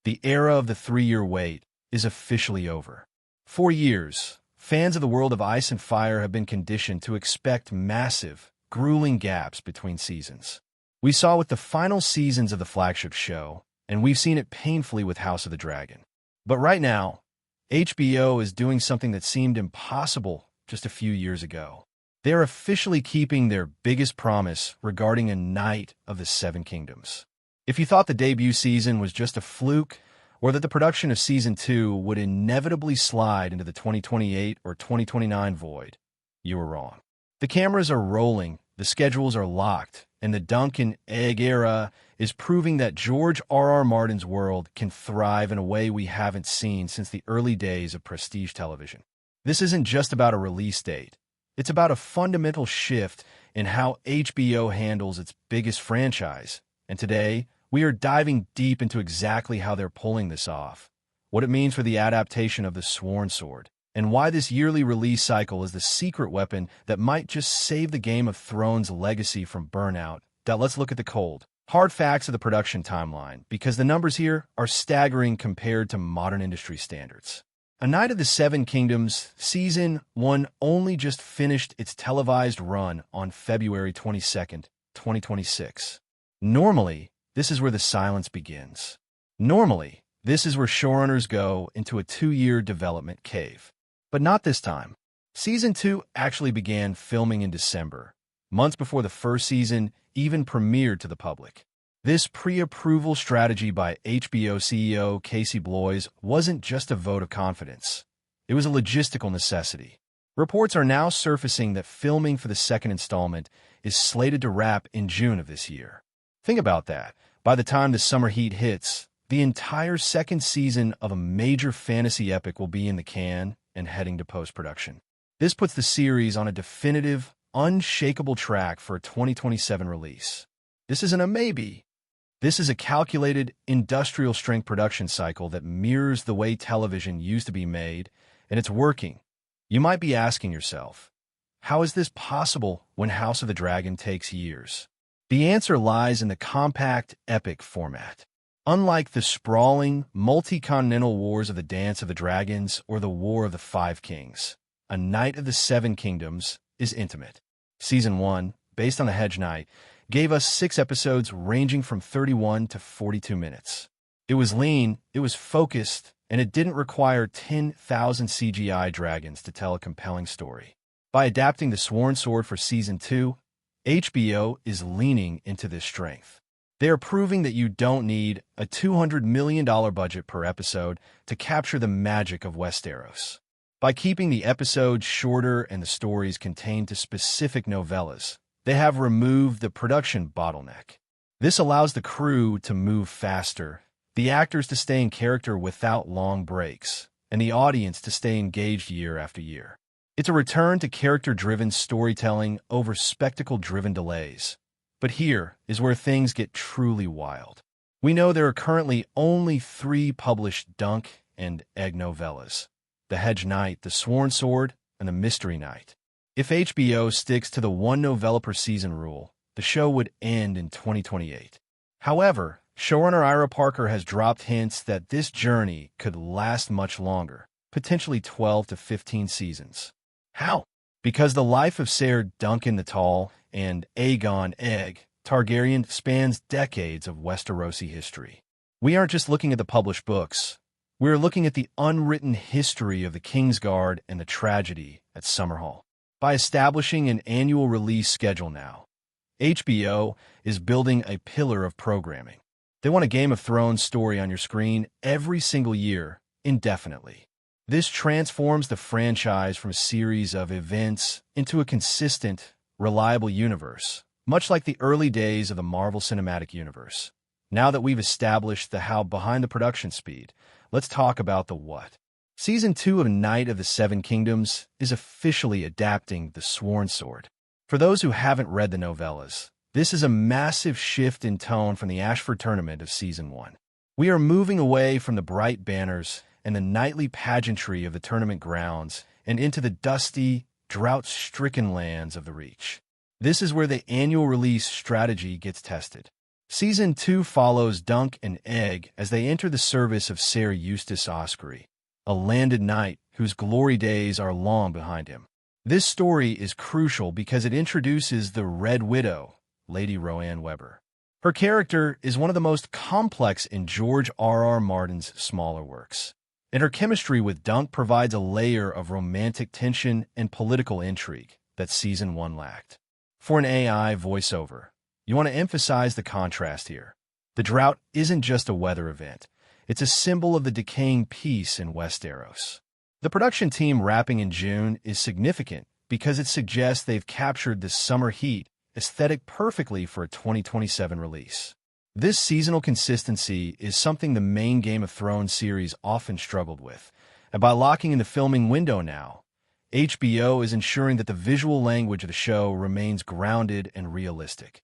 The era of the 3-year wait is officially over. For years, fans of the world of Ice and Fire have been conditioned to expect massive, grueling gaps between seasons. We saw with the final seasons of the flagship show, and we've seen it painfully with House of the Dragon. But right now, HBO is doing something that seemed impossible just a few years ago. They're officially keeping their biggest promise regarding a Knight of the Seven Kingdoms. If you thought the debut season was just a fluke, or that the production of Season 2 would inevitably slide into the 2028 or 2029 void, you were wrong. The cameras are rolling, the schedules are locked, and the Dunk and Egg era is proving that George R.R. Martin's world can thrive in a way we haven't seen since the early days of prestige television. This isn't just about a release date. It's about a fundamental shift in how HBO handles its biggest franchise. And today, we are diving deep into exactly how they're pulling this off, what it means for the adaptation of The Sworn Sword, and why this yearly release cycle is the secret weapon that might just save the Game of Thrones legacy from burnout. Let's look at the cold, hard facts of the production timeline, because the numbers here are staggering compared to modern industry standards. A Knight of the Seven Kingdoms Season 1 only just finished its televised run on February 22nd, 2026. Normally, this is where the silence begins. Normally, this is where showrunners go into a 2-year development cave. But not this time. Season 2 actually began filming in December, months before the first season even premiered to the public. This pre-approval strategy by HBO CEO Casey Bloys wasn't just a vote of confidence. It was a logistical necessity. Reports are now surfacing that filming for the second installment is slated to wrap in June of this year. Think about that. By the time the summer heat hits, the entire second season of a major fantasy epic will be in the can and heading to post-production. This puts the series on a definitive, unshakable track for a 2027 release. This isn't a maybe. This is a calculated, industrial-strength production cycle that mirrors the way television used to be made, and it's working. You might be asking yourself, how is this possible when House of the Dragon takes years? The answer lies in the compact, epic format. Unlike the sprawling, multi-continental wars of the Dance of the Dragons or the War of the Five Kings, A Knight of the Seven Kingdoms is intimate. Season 1, based on the Hedge Knight, gave us 6 episodes ranging from 31 to 42 minutes. It was lean, it was focused, and it didn't require 10,000 CGI dragons to tell a compelling story. By adapting The Sworn Sword for Season 2, HBO is leaning into this strength. They are proving that you don't need a $200 million budget per episode to capture the magic of Westeros. By keeping the episodes shorter and the stories contained to specific novellas, they have removed the production bottleneck. This allows the crew to move faster, the actors to stay in character without long breaks, and the audience to stay engaged year after year. It's a return to character-driven storytelling over spectacle-driven delays. But here is where things get truly wild. We know there are currently only 3 published Dunk and Egg novellas: The Hedge Knight, The Sworn Sword, and The Mystery Knight. If HBO sticks to the 1 novella per season rule, the show would end in 2028. However, showrunner Ira Parker has dropped hints that this journey could last much longer, potentially 12 to 15 seasons. How? Because the life of Ser Duncan the Tall and Aegon Egg Targaryen spans decades of Westerosi history. We aren't just looking at the published books. We're looking at the unwritten history of the Kingsguard and the tragedy at Summerhall. By establishing an annual release schedule now, HBO is building a pillar of programming. They want a Game of Thrones story on your screen every single year, indefinitely. This transforms the franchise from a series of events into a consistent, reliable universe, much like the early days of the Marvel Cinematic Universe. Now that we've established the how behind the production speed, let's talk about the what. Season 2 of Knight of the Seven Kingdoms is officially adapting The Sworn Sword. For those who haven't read the novellas, this is a massive shift in tone from the Ashford Tournament of Season 1. We are moving away from the bright banners and the nightly pageantry of the tournament grounds and into the dusty, drought-stricken lands of the Reach. This is where the annual release strategy gets tested. Season 2 follows Dunk and Egg as they enter the service of Ser Eustace Oscary, a landed knight whose glory days are long behind him. This story is crucial because it introduces the Red Widow, Lady Roanne Weber. Her character is one of the most complex in George R.R. Martin's smaller works, and her chemistry with Dunk provides a layer of romantic tension and political intrigue that Season 1 lacked. For an AI voiceover, you want to emphasize the contrast here. The drought isn't just a weather event. It's a symbol of the decaying peace in Westeros. The production team wrapping in June is significant because it suggests they've captured the summer heat aesthetic perfectly for a 2027 release. This seasonal consistency is something the main Game of Thrones series often struggled with, and by locking in the filming window now, HBO is ensuring that the visual language of the show remains grounded and realistic.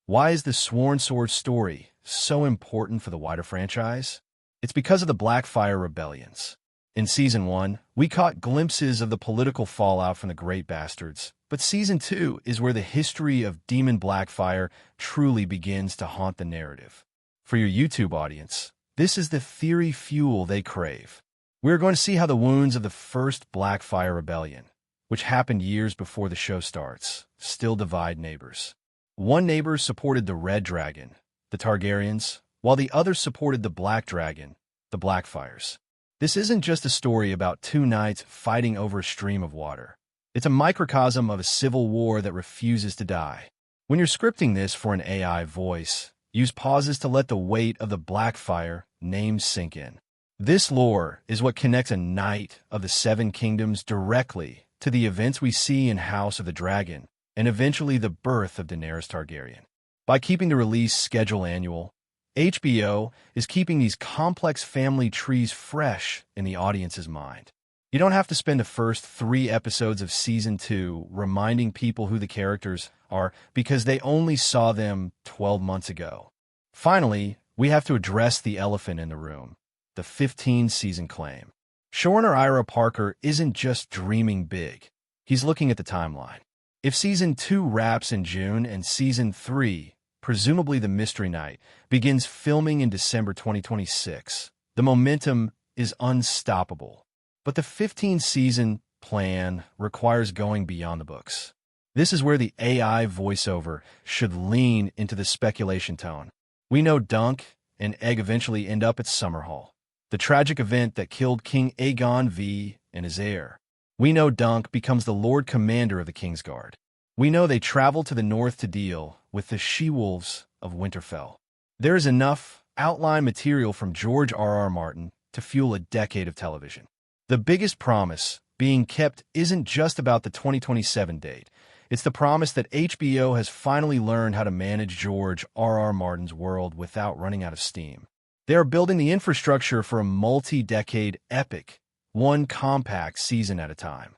Why is the Sworn Sword story so important for the wider franchise? It's because of the Blackfyre rebellions. In Season 1, we caught glimpses of the political fallout from the Great Bastards, but Season 2 is where the history of Demon Blackfyre truly begins to haunt the narrative. For your YouTube audience, this is the theory fuel they crave. We're going to see how the wounds of the first Blackfyre rebellion, which happened years before the show starts, still divide neighbors. One neighbor supported the Red Dragon, the Targaryens, while the other supported the Black Dragon, the Blackfyres. This isn't just a story about two knights fighting over a stream of water. It's a microcosm of a civil war that refuses to die. When you're scripting this for an AI voice, use pauses to let the weight of the Blackfyre name sink in. This lore is what connects a Knight of the Seven Kingdoms directly to the events we see in House of the Dragon, and eventually the birth of Daenerys Targaryen. By keeping the release schedule annual, HBO is keeping these complex family trees fresh in the audience's mind. You don't have to spend the first 3 episodes of Season 2 reminding people who the characters are because they only saw them 12 months ago. Finally, we have to address the elephant in the room, the 15-season claim. Showrunner Ira Parker isn't just dreaming big. He's looking at the timeline. If Season 2 wraps in June and Season 3, presumably The Mystery Knight, begins filming in December 2026, the momentum is unstoppable. But the 15-season plan requires going beyond the books. This is where the AI voiceover should lean into the speculation tone. We know Dunk and Egg eventually end up at Summerhall, the tragic event that killed King Aegon V and his heir. We know Dunk becomes the Lord Commander of the Kingsguard. We know they travel to the north to deal with the she-wolves of Winterfell. There is enough outline material from George R.R. Martin to fuel a decade of television. The biggest promise being kept isn't just about the 2027 date. It's the promise that HBO has finally learned how to manage George R.R. Martin's world without running out of steam. They are building the infrastructure for a multi-decade epic, one compact season at a time.